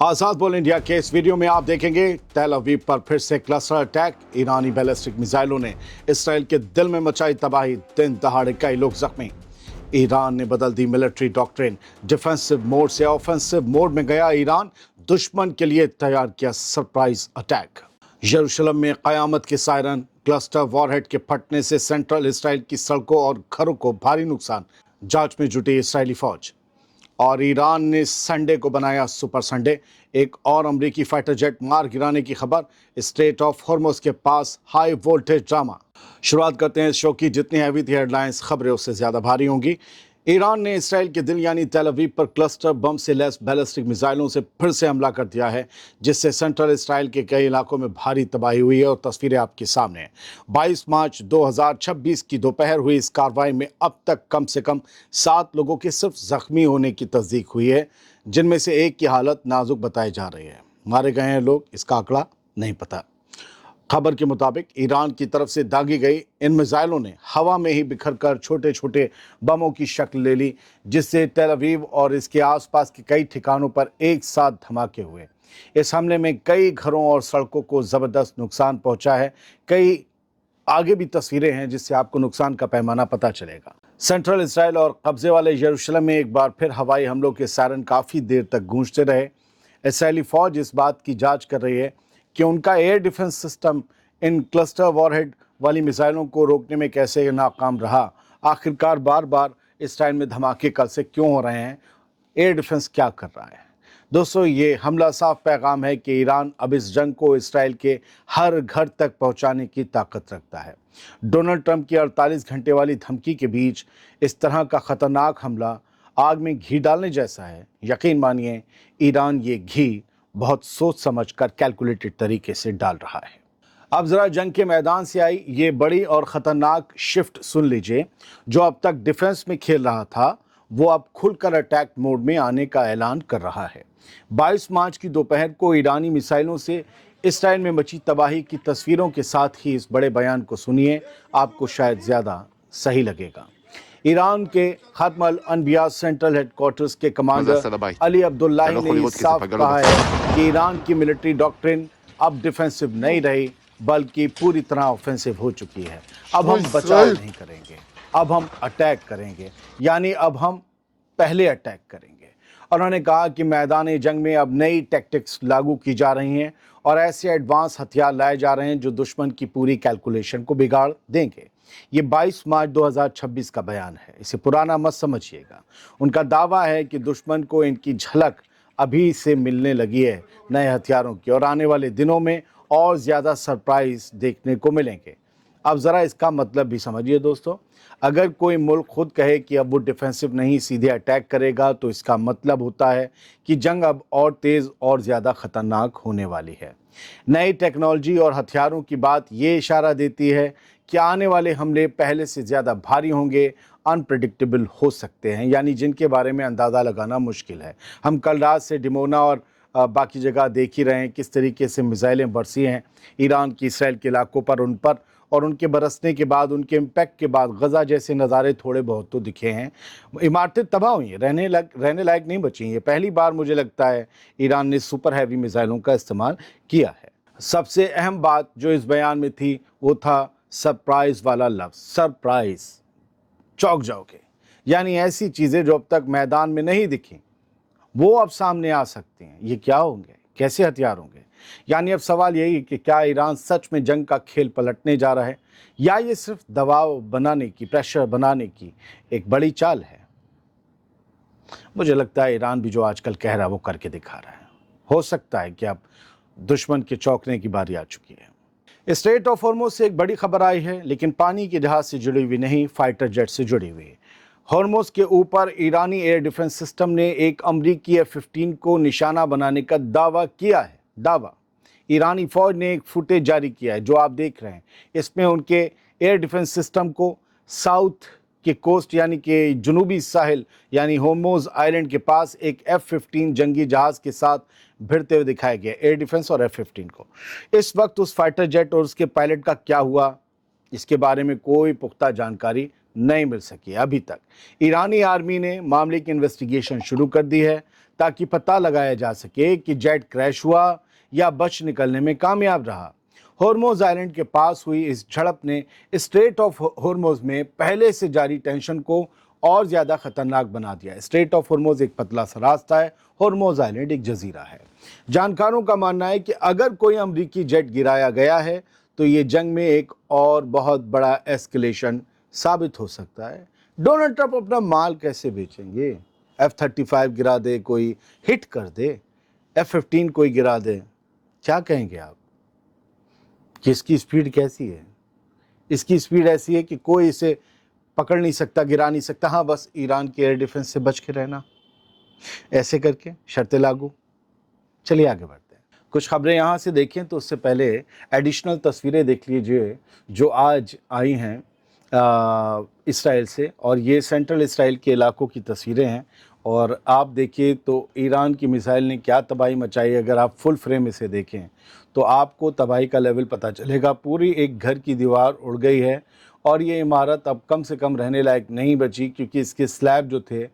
आजाद बोल इंडिया के इस वीडियो में आप देखेंगे तेल अवीव पर फिर से क्लस्टर अटैक। ईरानी बैलिस्टिक मिसाइलों ने इसराइल के दिल में मचाई तबाही, दिन दहाड़े कई लोग जख्मी। ईरान ने बदल दी मिलिट्री डॉक्ट्रिन, डिफेंसिव मोड से ऑफेंसिव मोड में गया ईरान, दुश्मन के लिए तैयार किया सरप्राइज अटैक। यरूशलेम में कयामत के सायरन, क्लस्टर वॉरहेड के फटने से सेंट्रल इसराइल की सड़कों और घरों को भारी नुकसान, जांच में जुटी इसराइली फौज। और ईरान ने संडे को बनाया सुपर संडे, एक और अमेरिकी फाइटर जेट मार गिराने की खबर, स्ट्रेट ऑफ हॉर्मुज के पास हाई वोल्टेज ड्रामा। शुरुआत करते हैं इस शो की। जितनी हैवी थी हेडलाइंस, खबरें उससे ज़्यादा भारी होंगी। ईरान ने इसराइल के दिल यानी तेल अवीव पर क्लस्टर बम से लैस बैलिस्टिक मिसाइलों से फिर से हमला कर दिया है, जिससे सेंट्रल इसराइल के कई इलाकों में भारी तबाही हुई है और तस्वीरें आपके सामने हैं। 22 मार्च 2026 की दोपहर हुई इस कार्रवाई में अब तक कम से कम 7 लोगों के सिर्फ जख्मी होने की तस्दीक हुई है, जिनमें से एक की हालत नाजुक बताई जा रही है। मारे गए हैं लोग, इसका आंकड़ा नहीं पता। खबर के मुताबिक ईरान की तरफ से दागी गई इन मिसाइलों ने हवा में ही बिखरकर छोटे छोटे बमों की शक्ल ले ली, जिससे तेल अवीव और इसके आसपास के कई ठिकानों पर एक साथ धमाके हुए। इस हमले में कई घरों और सड़कों को ज़बरदस्त नुकसान पहुंचा है। कई आगे भी तस्वीरें हैं जिससे आपको नुकसान का पैमाना पता चलेगा। सेंट्रल इसराइल और कब्जे वाले यरूशलेम में एक बार फिर हवाई हमलों के सायरन काफ़ी देर तक गूंजते रहे। इसराइली फौज इस बात की जांच कर रही है कि उनका air defence system in cluster warhead वाली मिसाइलों को रोकने में कैसे नाकाम रहा। आखिरकार बार बार इसराइल में धमाके कल से क्यों हो रहे हैं, एयर डिफेंस क्या कर रहा है। दोस्तों, ये हमला साफ पैगाम है कि ईरान अब इस जंग को इसराइल के हर घर तक पहुंचाने की ताकत रखता है। डोनाल्ड ट्रंप की 48 घंटे वाली धमकी के बीच इस तरह का खतरनाक हमला आग में घी डालने जैसा है। यकीन मानिए, ईरान ये घी बहुत सोच समझकर कैलकुलेटेड तरीके से डाल रहा है। अब जरा जंग के मैदान से आई ये बड़ी और ख़तरनाक शिफ्ट सुन लीजिए। जो अब तक डिफेंस में खेल रहा था, वो अब खुलकर अटैक मोड में आने का ऐलान कर रहा है। 22 मार्च की दोपहर को ईरानी मिसाइलों से इसराइल में मची तबाही की तस्वीरों के साथ ही इस बड़े बयान को सुनिए, आपको शायद ज़्यादा सही लगेगा। ईरान के खत्म अल अनबिया सेंट्रल हेडक्वार्टर्स के कमांडर अली अब्दुल्लाही ने ये साफ कहा है कि ईरान की मिलिट्री डॉक्ट्रिन अब डिफेंसिव नहीं रही, बल्कि पूरी तरह ऑफेंसिव हो चुकी है। अब हम बचाव नहीं करेंगे, अब हम अटैक करेंगे, यानी अब हम पहले अटैक करेंगे। उन्होंने कहा कि मैदान जंग में अब नई टैक्टिक्स लागू की जा रही हैं और ऐसे एडवांस हथियार लाए जा रहे हैं जो दुश्मन की पूरी कैलकुलेशन को बिगाड़ देंगे। ये 22 मार्च 2026 का बयान है, इसे पुराना मत समझिएगा। उनका दावा है कि दुश्मन को इनकी झलक अभी से मिलने लगी है नए हथियारों की, और आने वाले दिनों में और ज़्यादा सरप्राइज देखने को मिलेंगे। अब ज़रा इसका मतलब भी समझिए दोस्तों। अगर कोई मुल्क खुद कहे कि अब वो डिफेंसिव नहीं सीधे अटैक करेगा, तो इसका मतलब होता है कि जंग अब और तेज़ और ज़्यादा ख़तरनाक होने वाली है। नई टेक्नोलॉजी और हथियारों की बात ये इशारा देती है कि आने वाले हमले पहले से ज़्यादा भारी होंगे, अनप्रेडिक्टेबल हो सकते हैं, यानी जिनके बारे में अंदाज़ा लगाना मुश्किल है। हम कल रात से डिमोना और बाकी जगह देख ही रहे हैं किस तरीके से मिसाइलें बरसी हैं ईरान की इसराइल के इलाकों पर, उन पर, और उनके बरसने के बाद, उनके इम्पैक्ट के बाद गज़ा जैसे नज़ारे थोड़े बहुत तो दिखे हैं। इमारतें तबाह हुई हैं, रहने लायक नहीं बची। ये पहली बार मुझे लगता है ईरान ने सुपर हैवी मिसाइलों का इस्तेमाल किया है। सबसे अहम बात जो इस बयान में थी वो था सरप्राइज़ वाला लफ्ज़। सरप्राइज़, चौंक जाओगे, यानी ऐसी चीज़ें जो अब तक मैदान में नहीं दिखी वो अब सामने आ सकती हैं। ये क्या होंगे, कैसे हथियार होंगे? यानी अब सवाल यही कि क्या ईरान सच में जंग का खेल पलटने जा रहा है, या ये सिर्फ दबाव बनाने की, प्रेशर बनाने की एक बड़ी चाल है। मुझे लगता है ईरान भी जो आजकल कह रहा है वो करके दिखा रहा है। हो सकता है कि अब दुश्मन के चौंकने की बारी आ चुकी है। स्ट्रेट ऑफ हॉर्मुज से एक बड़ी खबर आई है, लेकिन पानी के जहाज से जुड़ी हुई नहीं, फाइटर जेट से जुड़ी हुई है। हॉर्मुज के ऊपर ईरानी एयर डिफेंस सिस्टम ने एक अमरीकी F-15 को निशाना बनाने का दावा किया है। दावा ईरानी फौज ने एक फुटेज जारी किया है जो आप देख रहे हैं। इसमें उनके एयर डिफेंस सिस्टम को साउथ के कोस्ट यानी कि जनूबी साहिल यानी हॉर्मुज आइलैंड के पास एक F-15 जंगी जहाज के साथ भिड़ते हुए दिखाया गया, एयर डिफेंस और F-15 को। इस वक्त उस फाइटर जेट और उसके पायलट का क्या हुआ, इसके बारे में कोई पुख्ता जानकारी नहीं मिल सकी अभी तक। ईरानी आर्मी ने मामले की इन्वेस्टिगेशन शुरू कर दी है। ताकि पता लगाया जा सके कि जेट क्रैश हुआ या बच निकलने में कामयाब रहा। हॉर्मोज आइलैंड के पास हुई इस झड़प ने स्ट्रेट ऑफ हॉर्मोज में पहले से जारी टेंशन को और ज्यादा खतरनाक बना दिया। स्ट्रेट ऑफ हॉर्मोज एक पतला सा रास्ता है, हॉर्मोज आइलैंड एक जजीरा है। जानकारों का मानना है कि अगर कोई अमरीकी जेट गिराया गया है तो ये जंग में एक और बहुत बड़ा एस्केलेशन साबित हो सकता है। डोनाल्ड ट्रंप अपना माल कैसे बेचेंगे? F-35 गिरा दे कोई, हिट कर दे, F-15 कोई गिरा दे, क्या कहेंगे आप कि इसकी स्पीड कैसी है? इसकी स्पीड ऐसी है कि कोई इसे पकड़ नहीं सकता, गिरा नहीं सकता। हाँ, बस ईरान के एयर डिफेंस से बच के रहना, ऐसे करके शर्तें लागू। चलिए आगे बढ़ते हैं। कुछ खबरें यहाँ से देखें तो उससे पहले एडिशनल तस्वीरें देख लीजिए जो आज आई हैं इसराइल से, और ये सेंट्रल इसराइल के इलाकों की तस्वीरें हैं। और आप देखिए तो ईरान की मिसाइल ने क्या तबाही मचाई। अगर आप फुल फ्रेम इसे देखें तो आपको तबाही का लेवल पता चलेगा। पूरी एक घर की दीवार उड़ गई है और ये इमारत अब कम से कम रहने लायक नहीं बची, क्योंकि इसके स्लैब जो थे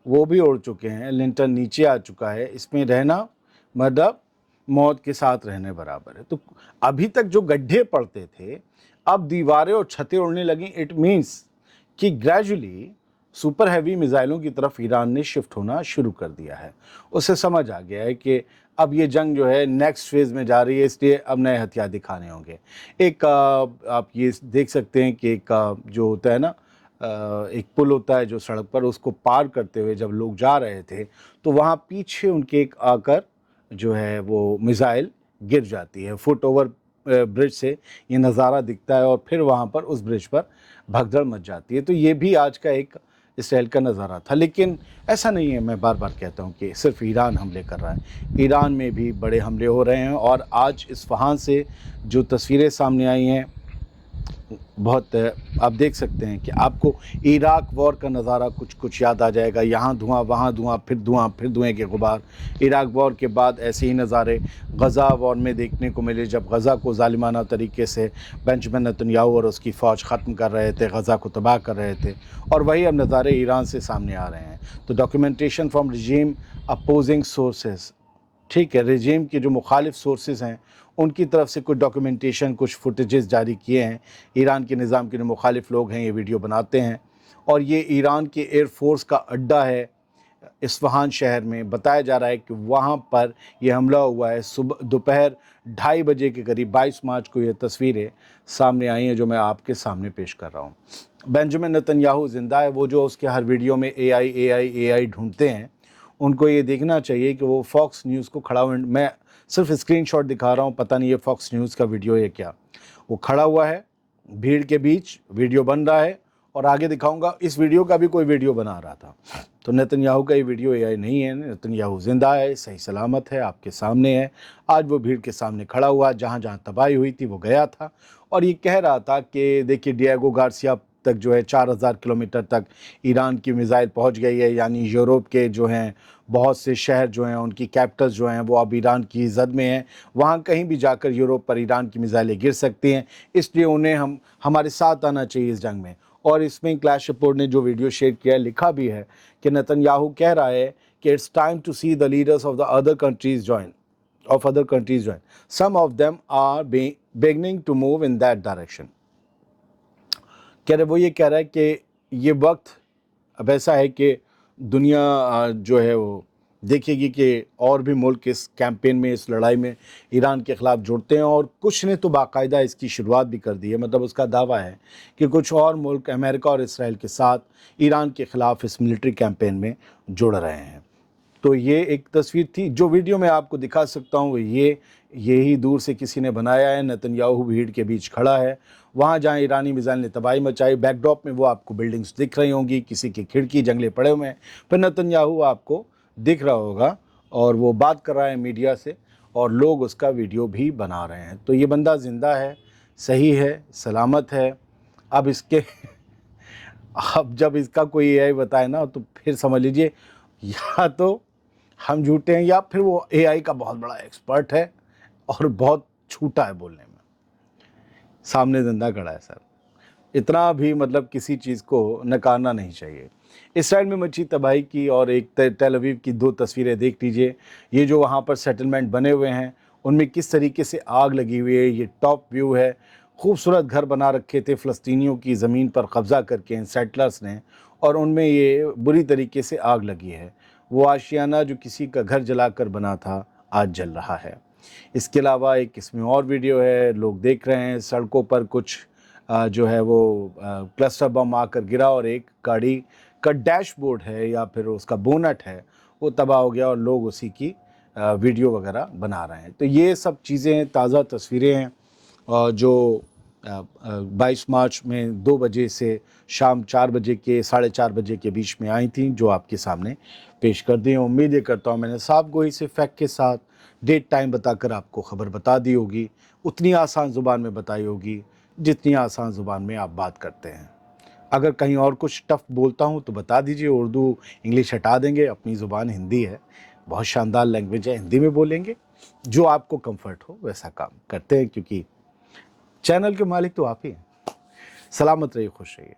वो भी उड़ चुके हैं, लिंटर नीचे आ चुका है। इसमें रहना मतलब मौत के साथ रहने बराबर है। तो अभी तक जो गड्ढे पड़ते थे, अब दीवारें और छतें उड़ने लगी। इट मीन्स कि ग्रेजुअली सुपर हैवी मिसाइलों की तरफ ईरान ने शिफ्ट होना शुरू कर दिया है। उसे समझ आ गया है कि अब ये जंग जो है नेक्स्ट फेज़ में जा रही है, इसलिए अब नए हथियार दिखाने होंगे। एक आप ये देख सकते हैं कि एक जो होता है ना, एक पुल होता है जो सड़क पर, उसको पार करते हुए जब लोग जा रहे थे तो वहाँ पीछे उनके एक आकर जो है वो मिसाइल गिर जाती है। फुट ओवर ब्रिज से ये नज़ारा दिखता है और फिर वहाँ पर उस ब्रिज पर भगदड़ मच जाती है। तो ये भी आज का एक इसराइल का नज़ारा था। लेकिन ऐसा नहीं है, मैं बार बार कहता हूँ कि सिर्फ ईरान हमले कर रहा है। ईरान में भी बड़े हमले हो रहे हैं और आज इस्फहान से जो तस्वीरें सामने आई हैं बहुत आप देख सकते हैं कि आपको इराक वॉर का नज़ारा कुछ कुछ याद आ जाएगा। यहाँ धुआं, वहाँ धुआं, फिर धुआं, फिर धुएँ के गुबार। इराक वॉर के बाद ऐसे ही नज़ारे गज़ा वॉर में देखने को मिले, जब गज़ा को ज़ालिमाना तरीके से बेंजामिन नेतन्याहू और उसकी फ़ौज ख़त्म कर रहे थे, गज़ा को तबाह कर रहे थे। और वही अब नज़ारे ईरान से सामने आ रहे हैं। तो documentation from regime opposing sources, ठीक है, रजीम के जो मुखालिफ सोर्सेज हैं उनकी तरफ से कुछ डॉक्यूमेंटेशन, कुछ फुटेजेस जारी किए हैं। ईरान के निज़ाम के जो मुखालिफ लोग हैं ये वीडियो बनाते हैं। और ये ईरान के एयरफोर्स का अड्डा है इस्फहान शहर में। बताया जा रहा है कि वहाँ पर यह हमला हुआ है सुबह दोपहर 2:30 बजे के करीब। 22 मार्च को ये तस्वीरें सामने आई हैं जो मैं आपके सामने पेश कर रहा हूँ। बेंजामिन नेतन्याहू ज़िंदा है। वो जो उसके हर वीडियो में AI ढूंढते हैं, उनको ये देखना चाहिए कि वो फॉक्स न्यूज़ को खड़ा हुआ, मैं सिर्फ स्क्रीनशॉट दिखा रहा हूँ, पता नहीं ये फॉक्स न्यूज़ का वीडियो है क्या। वो खड़ा हुआ है भीड़ के बीच, वीडियो बन रहा है, और आगे दिखाऊंगा इस वीडियो का भी कोई वीडियो बना रहा था। तो नेतन्याहू का ये वीडियो AI नहीं है, नेतन्याहू ज़िंदा है, सही सलामत है, आपके सामने है। आज वो भीड़ के सामने खड़ा हुआ, जहाँ जहाँ तबाही हुई थी वो गया था और ये कह रहा था कि देखिए डिएगो गार्सिया तक जो है 4000 किलोमीटर तक ईरान की मिसाइल पहुंच गई है। यानी यूरोप के जो हैं बहुत से शहर जो हैं, उनकी कैपिटल्स जो हैं वो अब ईरान की ज़द में हैं। वहाँ कहीं भी जाकर यूरोप पर ईरान की मिसाइलें गिर सकती हैं, इसलिए उन्हें हमारे साथ आना चाहिए इस जंग में। और इसमें क्लैश रिपोर्ट ने जो वीडियो शेयर किया है, लिखा भी है कि नेतन्याहू कह रहा है कि it's time to see the leaders of the other countries join, some of them are beginning to move in that direction. वो ये कह रहा है कि ये वक्त अब ऐसा है कि दुनिया जो है वो देखेगी कि और भी मुल्क इस कैंपेन में, इस लड़ाई में ईरान के ख़िलाफ़ जुड़ते हैं। और कुछ ने तो बाकायदा इसकी शुरुआत भी कर दी है। मतलब उसका दावा है कि कुछ और मुल्क अमेरिका और इसराइल के साथ ईरान के ख़िलाफ़ इस मिलिट्री कैंपेन में जुड़ रहे हैं। तो ये एक तस्वीर थी। जो वीडियो मैं आपको दिखा सकता हूँ यही दूर से किसी ने बनाया है। नेतन्याहू भीड़ के बीच खड़ा है, वहाँ जहाँ ईरानी मिसाइल ने तबाही मचाई। बैकड्रॉप में वो आपको बिल्डिंग्स दिख रही होंगी, किसी की खिड़की जंगले पड़े हुए हैं, फिर नेतन्याहू आपको दिख रहा होगा और वो बात कर रहा है मीडिया से और लोग उसका वीडियो भी बना रहे हैं। तो ये बंदा ज़िंदा है, सही है, सलामत है। अब इसके अब जब इसका कोई AI बताए ना तो फिर समझ लीजिए या तो हम झूठे हैं या फिर वो AI का बहुत बड़ा एक्सपर्ट है और बहुत छूटा है बोलने में। सामने जिंदा खड़ा है सर, इतना भी मतलब किसी चीज़ को नकारना नहीं चाहिए। اسرائیل میں مچی تباہی کی اور ایک ٹیل اویو کی دو تصویریں دیکھ لیجئے. یہ جو وہاں پر سیٹلمنٹ بنے ہوئے ہیں ان میں کس طریقے سے آگ لگی ہوئی ہے. یہ ٹاپ ویو ہے. خوبصورت گھر بنا رکھے تھے فلسطینیوں کی زمین پر قبضہ کر کے ان سیٹلرز نے, اور ان میں یہ بری طریقے سے آگ لگی ہے. وہ آشیانہ جو کسی کا گھر جلا کر بنا تھا آج جل رہا ہے. اس کے علاوہ ایک اس میں اور ویڈیو ہے, لوگ دیکھ رہے ہیں سڑکوں پر کچھ جو ہے وہ کلسٹر بم آ کر گرا اور ایک گاڑی کا ڈیش بورڈ ہے یا پھر اس کا بونٹ ہے وہ تباہ ہو گیا اور لوگ اسی کی ویڈیو وغیرہ بنا رہے ہیں. تو یہ سب چیزیں تازہ تصویریں ہیں جو 22 مارچ میں 2 بجے سے شام 4 بجے کے 4:30 بجے کے بیچ میں آئی تھیں, جو آپ کے سامنے پیش کر دی ہیں. امید یہ کرتا ہوں میں نے صاف گوئی سے فیکٹ کے ساتھ ڈیٹ ٹائم بتا کر آپ کو خبر بتا دی ہوگی, اتنی آسان زبان میں بتائی ہوگی جتنی آسان زبان میں آپ بات کرتے ہیں. اگر کہیں اور کچھ ٹف بولتا ہوں تو بتا دیجئے, اردو انگلش ہٹا دیں گے, اپنی زبان ہندی ہے, بہت شاندار لینگویج ہے, ہندی میں بولیں گے, جو آپ کو کمفرٹ ہو ویسا کام کرتے ہیں, کیونکہ چینل کے مالک تو آپ ہی ہیں. سلامت رہیے, خوش رہیے.